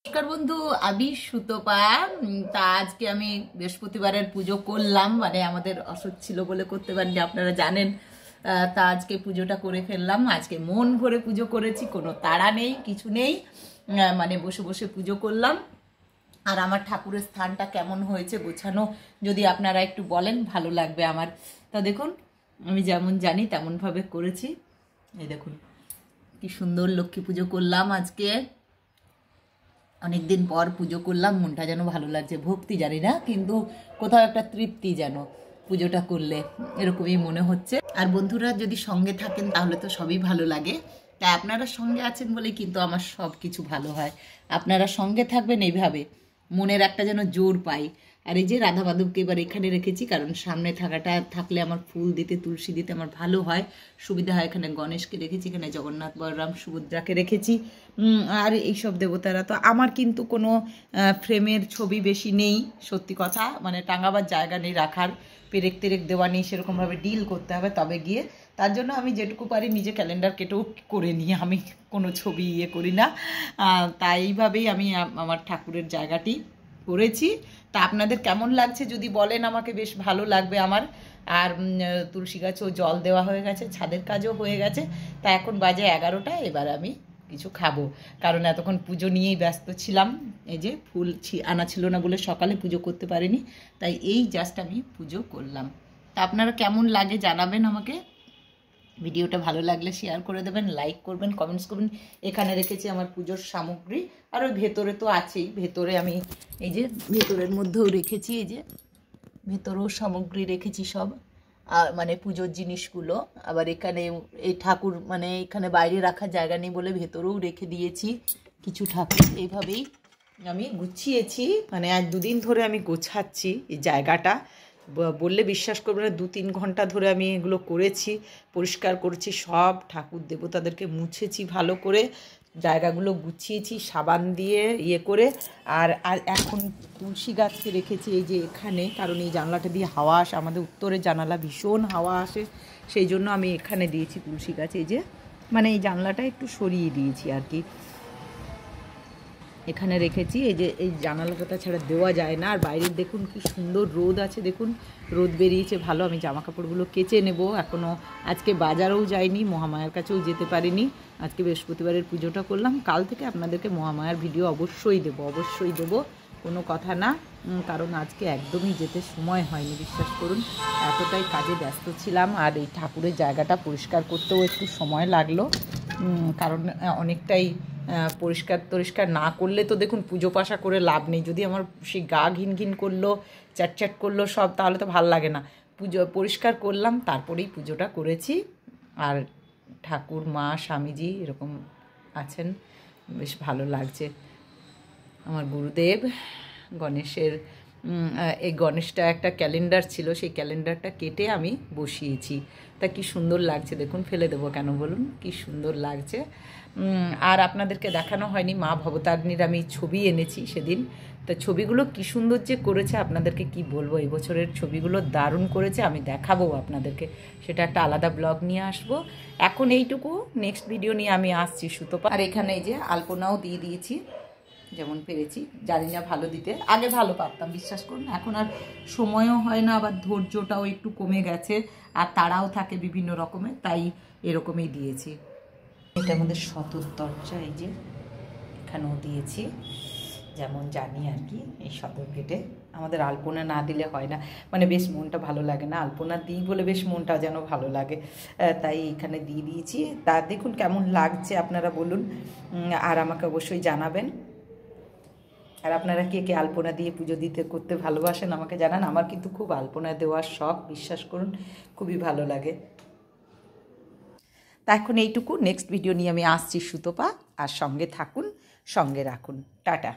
নমস্কার বন্ধু, আমি সুতপা। তা আজকে আমি বৃহস্পতিবারের পুজো করলাম, মানে আমাদের অসুখ ছিল বলে করতে পারিনি, আপনারা জানেন। তা আজকে পুজোটা করে ফেললাম। আজকে মন ভরে পুজো করেছি, কোনো তাড়া নেই, কিছু নেই, মানে বসে বসে পুজো করলাম। আর আমার ঠাকুরের স্থানটা কেমন হয়েছে গোছানো যদি আপনারা একটু বলেন, ভালো লাগবে আমার। তা দেখুন, আমি যেমন জানি তেমনভাবে করেছি। এই দেখুন কি সুন্দর লক্ষ্মী পুজো করলাম আজকে। অনেকদিন পর পুজো করলাম, মনটা যেন ভালো লাগছে। ভক্তি জানি না, কিন্তু কোথাও একটা তৃপ্তি যেন পুজোটা করলে এরকমই মনে হচ্ছে। আর বন্ধুরা যদি সঙ্গে থাকেন তাহলে তো সবই ভালো লাগে। তাই আপনারা সঙ্গে আছেন বলে কিন্তু আমার সব কিছু ভালো হয়। আপনারা সঙ্গে থাকবেন, এইভাবে মনের একটা যেন জোর পাই। আর এই যে রাধা মাধবকে এবার এখানে রেখেছি, কারণ সামনে থাকলে আমার ফুল দিতে, তুলসী দিতে আমার ভালো হয়, সুবিধা হয়। এখানে গণেশকে রেখেছি, এখানে জগন্নাথ, বলরাম, সুভদ্রাকে রেখেছি। আর এইসব দেবতারা তো আমার কিন্তু কোনো ফ্রেমের ছবি বেশি নেই, সত্যি কথা, মানে টাঙাবার জায়গা নেই, রাখার পেরেক তেরেক দেওয়া নেই, সেরকমভাবে ডিল করতে হবে তবে গিয়ে। তার জন্য আমি যেটুকু পারি নিজে ক্যালেন্ডার কেটেও করে নিই, আমি কোনো ছবি করি না। তাই এইভাবেই আমি আমার ঠাকুরের জায়গাটি করেছি। তা আপনাদের কেমন লাগছে যদি বলেন আমাকে, বেশ ভালো লাগবে আমার। আর তুলসী গাছেও জল দেওয়া হয়ে গেছে, ছাদের কাজও হয়ে গেছে। তা এখন বাজে 11টা, এবার আমি কিছু খাবো, কারণ এতক্ষণ পুজো নিয়েই ব্যস্ত ছিলাম। এই যে ফুল আনা ছিল না বলে সকালে পুজো করতে পারিনি, তাই এই জাস্ট আমি পুজো করলাম। তা আপনারা কেমন লাগে জানাবেন আমাকে। ভিডিওটা ভালো লাগলে শেয়ার করে দেবেন, লাইক করবেন, কমেন্টস করবেন। এখানে রেখেছি আমার পুজোর সামগ্রী, আর ওই ভেতরে তো আছেই। ভেতরে আমি এই যে ভেতরের মধ্যেও রেখেছি, এই যে ভেতরেও সামগ্রী রেখেছি সব, মানে পুজোর জিনিসগুলো। আবার এখানে এই ঠাকুর, মানে এখানে বাইরে রাখার জায়গা নেই বলে ভেতরেও রেখে দিয়েছি কিছু ঠাকুর। এইভাবেই আমি গুছিয়েছি, মানে 1-2 দিন ধরে আমি গোছাচ্ছি এই জায়গাটা। বললে বিশ্বাস করবে না, 2-3 ঘন্টা ধরে আমি এগুলো করেছি, পরিষ্কার করেছি, সব ঠাকুর দেবতাদেরকে মুছেছি ভালো করে, জায়গাগুলো গুছিয়েছি সাবান দিয়ে করে। আর আর এখন তুলসী গাছকে রেখেছি এই যে এখানে, কারণ এই জানলাটা দিয়ে হাওয়া আসে, আমাদের উত্তরের জানালা, ভীষণ হাওয়া আসে, সেই জন্য আমি এখানে দিয়েছি তুলসী গাছ। এই যে মানে এই জানলাটা একটু সরিয়ে দিয়েছি আর কি, এখানে রেখেছি। এই যে এই জানালাটা ছাড়া দেওয়া যায় না। আর বাইরের দেখুন কি সুন্দর রোদ আছে, দেখুন রোদ বেরিয়েছে ভালো। আমি জামা কাপড়গুলো কেচে নেব, এখনও আজকে বাজারেও যাইনি, মহামায়ার কাছেও যেতে পারিনি। আজকে বৃহস্পতিবারের পুজোটা করলাম, কাল থেকে আপনাদেরকে মহামায়ার ভিডিও অবশ্যই দেবো, কোনো কথা না। কারণ আজকে একদমই যেতে সময় হয়নি, বিশ্বাস করুন, এতটাই কাজে ব্যস্ত ছিলাম। আর এই ঠাকুরের জায়গাটা পরিষ্কার করতেও একটু সময় লাগলো, কারণ অনেকটাই পরিষ্কার না করলে তো দেখুন পুজো পাশা করে লাভ নেই। যদি আমার সেই গা ঘিন করলো, চ্যাটচ্যাট করলো সব, তাহলে তো ভাল লাগে না। পুজো পরিষ্কার করলাম, তারপরেই পুজোটা করেছি। আর ঠাকুর, মা, স্বামীজি এরকম আছেন, বেশ ভালো লাগছে। আমার গুরুদেব গণেশের, এই গণেশটা একটা ক্যালেন্ডার ছিল, সেই ক্যালেন্ডারটা কেটে আমি বসিয়েছি। তা কি সুন্দর লাগছে দেখুন, ফেলে দেবো কেন বলুন, কি সুন্দর লাগছে। আর আপনাদেরকে দেখানো হয়নি, মা ভবতারিণীর আমি ছবি এনেছি সেদিন। তা ছবিগুলো কি সুন্দর যে করেছে, আপনাদেরকে কি বলবো, এই বছরের ছবিগুলো দারুণ করেছে। আমি দেখাবো আপনাদেরকে, সেটা একটা আলাদা ব্লগ নিয়ে আসবো। এখন এইটুকু, নেক্সট ভিডিও নিয়ে আমি আসছি সুতপা। আর এখানে এই যে আলপনাও দিয়ে দিয়েছি যেমন পেরেছি, জানি না ভালো দিতে, আগে ভালো পারতাম, বিশ্বাস করুন, এখন আর সময়ও হয় না, আবার ধৈর্যটাও একটু কমে গেছে, আর তারাও থাকে বিভিন্ন রকমের, তাই এরকমই দিয়েছি। এটা আমাদের সদরদরজা, এই যে এখানেও দিয়েছি, যেমন জানি আর কি। এই সদর গেটে আমাদের আলপনা না দিলে হয় না, মানে বেশ মনটা ভালো লাগে না, আলপনা দিই বলে বেশ মনটা যেন ভালো লাগে, তাই এখানে দিয়ে দিয়েছি। তা দেখুন কেমন লাগছে আপনারা বলুন, আর আমাকে অবশ্যই জানাবেন। আর আপনারা কে কে আলপনা দিয়ে পুজো করতে ভালোবাসেন আমাকে জানান। আমার কিন্তু খুব আলপনা দেওয়ার শখ, বিশ্বাস করুন, খুবই ভালো লাগে। তা এখন এইটুকু, নেক্সট ভিডিও নিয়ে আমি আসছি সুতপা, আর সঙ্গে থাকুন, সঙ্গে রাখুন, টাটা।